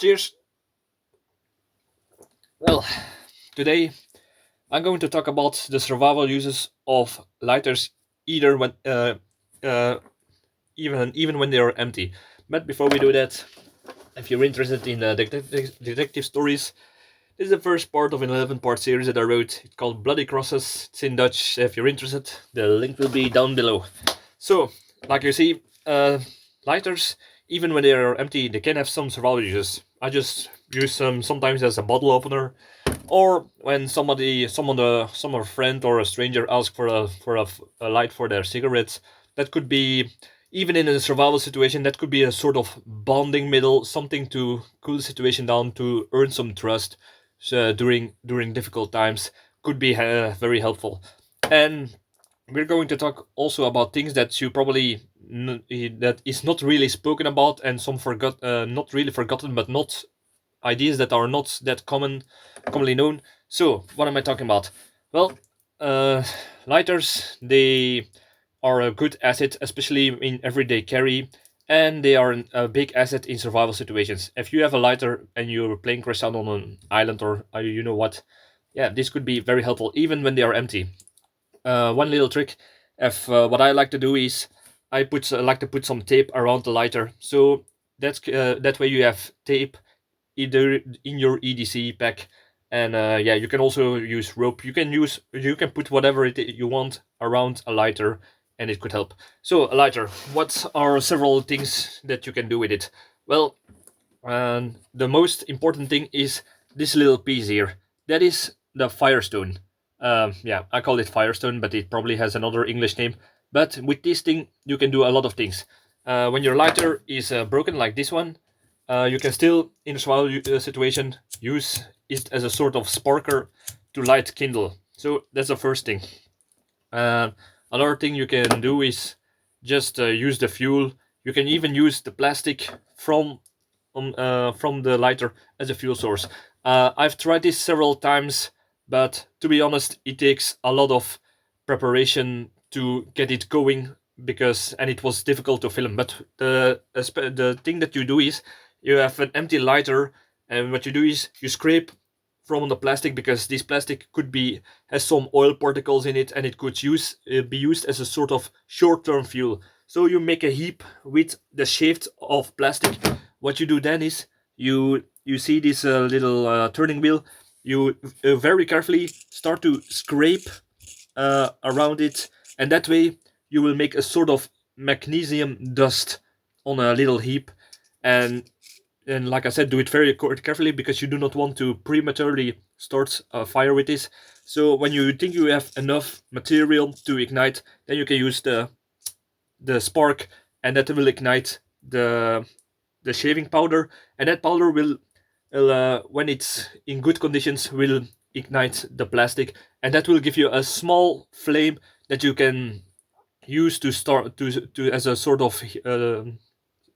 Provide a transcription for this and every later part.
Cheers! Well, today I'm going to talk about the survival uses of lighters, either when uh, even when they are empty. But before we do that, if you're interested in detective stories, this is the first part of an 11-part series that I wrote. It's called Bloody Crosses. It's in Dutch. If you're interested, the link will be down below. So, like you see, lighters, even when they are empty, they can have some survival uses. I just use them sometimes as a bottle opener, or when some a friend or a stranger asks for a light for their cigarettes. That could be, even in a survival situation, that could be a sort of bonding middle, something to cool the situation down, to earn some trust during difficult times. Could be very helpful. And we're going to talk also about things that you probably that is not really spoken about, and some not really forgotten, but not ideas that are not that commonly known. So, what am I talking about? Well, uh, lighters, they are a good asset, especially in everyday carry, and they are a big asset in survival situations. If you have a lighter and you're playing crash out on an island, or you know what, yeah, this could be very helpful even when they are empty. One little trick, if what I like to do is like to put some tape around the lighter, so that way you have tape either in your EDC pack, and yeah, you can also use rope. You can put whatever you want around a lighter, and it could help. So a lighter, what are several things that you can do with it? Well, the most important thing is this little piece here. That is the firestone. Yeah, I call it firestone, but it probably has another English name. But with this thing, you can do a lot of things. When your lighter is broken, like this one, you can still, in a survival situation, use it as a sort of sparker to light kindle. So that's the first thing. Uh, Another thing you can do is just use the fuel. You can even use the plastic from the lighter as a fuel source. I've tried this several times, but to be honest, it takes a lot of preparation to get it going, and it was difficult to film. But the thing that you do is you have an empty lighter, and what you do is you scrape from the plastic, because this plastic could be has some oil particles in it, and it could be used as a sort of short-term fuel. So you make a heap with the shaft of plastic. What you do then is you see this little turning wheel. You very carefully start to scrape around it, and that way you will make a sort of magnesium dust on a little heap. And like I said, do it very carefully, because you do not want to prematurely start a fire with this. So when you think you have enough material to ignite, then you can use the spark, and that will ignite the shaving powder, and that powder will when it's in good conditions, will ignite the plastic, and that will give you a small flame that you can use to start to as a sort of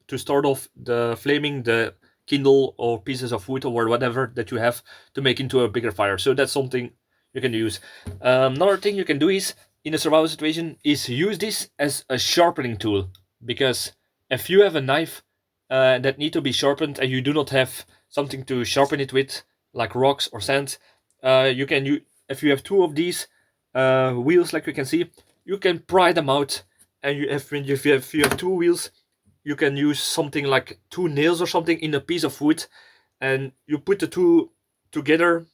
to start off the flaming the kindle or pieces of wood or whatever that you have to make into a bigger fire. So that's something you can use. Another thing you can do is, in a survival situation, is use this as a sharpening tool, because if you have a knife that need to be sharpened, and you do not have something to sharpen it with, like rocks or sand, if you have two of these wheels, like you can see, you can pry them out, and if you have two wheels, you can use something like two nails or something in a piece of wood, and you put the two together,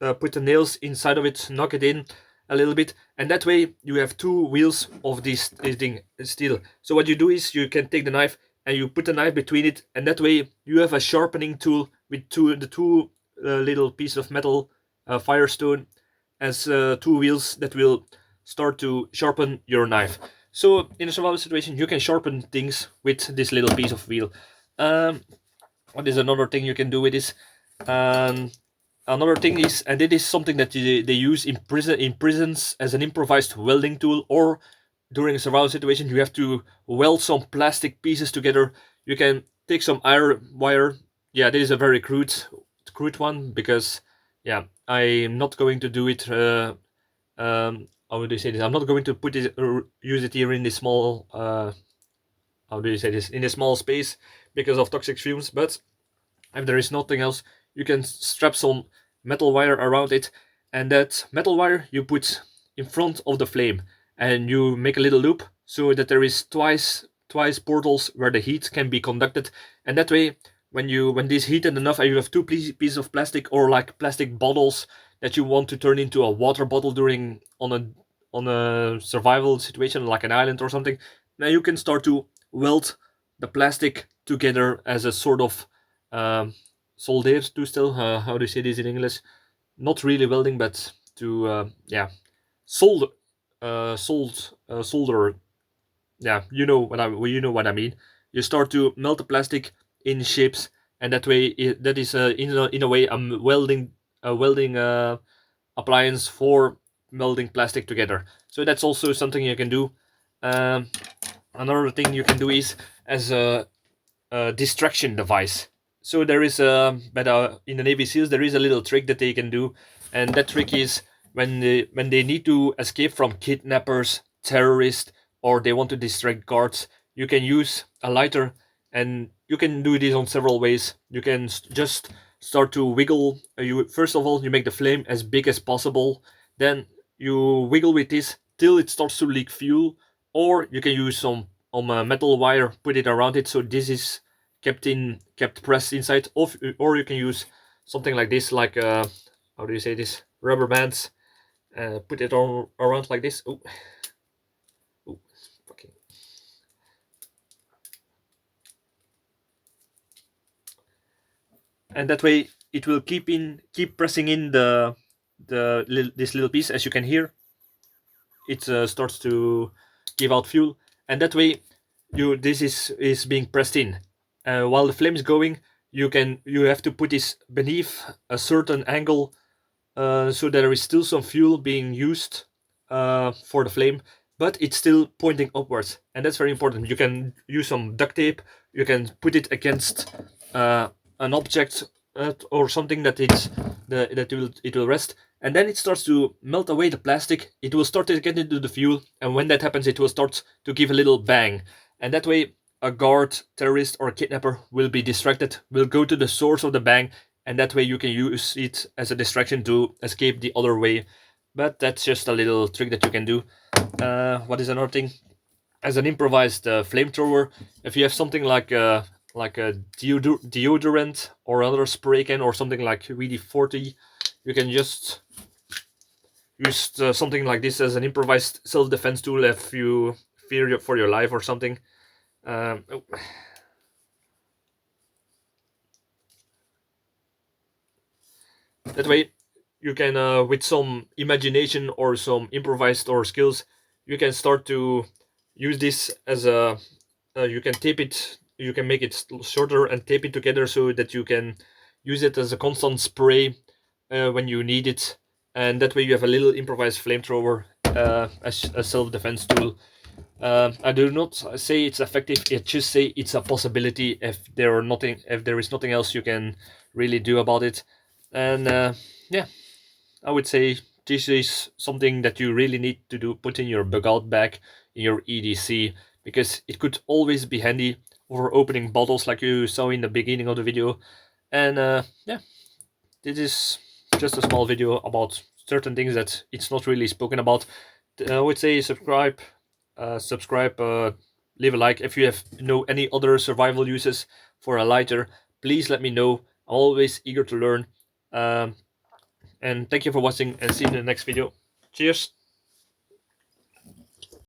put the nails inside of it, knock it in a little bit, and that way you have two wheels of this thing steel. So what you do is you can take the knife and you put the knife between it, and that way you have a sharpening tool with the two little pieces of metal, firestone, as two wheels that will start to sharpen your knife. So in a survival situation, you can sharpen things with this little piece of wheel. What is another thing you can do with this? Um, Another thing is, and it is something that they use in prisons as an improvised welding tool, or during a survival situation, you have to weld some plastic pieces together. You can take some iron wire. Yeah, this is a very crude one, because yeah, I'm not going to do it. How would you say this? I'm not going to use it here in this small. How do you say this? In a small space, because of toxic fumes, but If there is nothing else, you can strap some metal wire around it, and that metal wire you put in front of the flame, and you make a little loop so that there is twice portals where the heat can be conducted, and that way when this heated enough and you have two pieces of plastic or like plastic bottles that you want to turn into a water bottle during on a survival situation like an island or something, now you can start to weld the plastic together as a sort of um, solder to still how do you say this in English? Not really welding, but to yeah, solder, solder. Yeah, you know what I mean. You start to melt the plastic in shapes, and that way that is in a way a welding appliance for melding plastic together. So that's also something you can do. Um, Another thing you can do is as a distraction device. So there is but in the Navy SEALs there is a little trick that they can do, and that trick is when they need to escape from kidnappers, terrorists, or they want to distract guards, you can use a lighter, and you can do this on several ways. You can just start to wiggle. You first of all you make the flame as big as possible, then you wiggle with this till it starts to leak fuel, or you can use some on a metal wire, put it around it so this is kept pressed inside, or you can use something like this, like how do you say this, rubber bands, put it on around like this. Oh, oh, okay. And that way it will keep pressing in this little piece. As you can hear, it starts to give out fuel, and that way this is being pressed in while the flame is going. You have to put this beneath a certain angle, so there is still some fuel being used for the flame, but it's still pointing upwards, and that's very important. You can use some duct tape, you can put it against uh, an object or something that it will rest, and then it starts to melt away the plastic. It will start to get into the fuel, and when that happens, it will start to give a little bang, and that way a guard, terrorist, or kidnapper will be distracted, will go to the source of the bang, and that way you can use it as a distraction to escape the other way. But that's just a little trick that you can do. What is another thing? As an improvised flamethrower, if you have something like a deodorant or another spray can or something like WD-40, you can just use something like this as an improvised self-defense tool if you fear for your life or something. Oh. That way, you can, with some imagination or some improvised or skills, you can start to use this as a. You can tape it. You can make it shorter and tape it together so that you can use it as a constant spray when you need it, and that way you have a little improvised flamethrower as a self-defense tool. I do not say it's effective. I just say it's a possibility if there is nothing else you can really do about it. And yeah, I would say this is something that you really need to do. Put in your bug out bag in your EDC, because it could always be handy for opening bottles like you saw in the beginning of the video. And yeah, this is just a small video about certain things that it's not really spoken about. I would say subscribe, leave a like. If you have know any other survival uses for a lighter, please let me know. I'm always eager to learn. And thank you for watching, and see you in the next video. Cheers.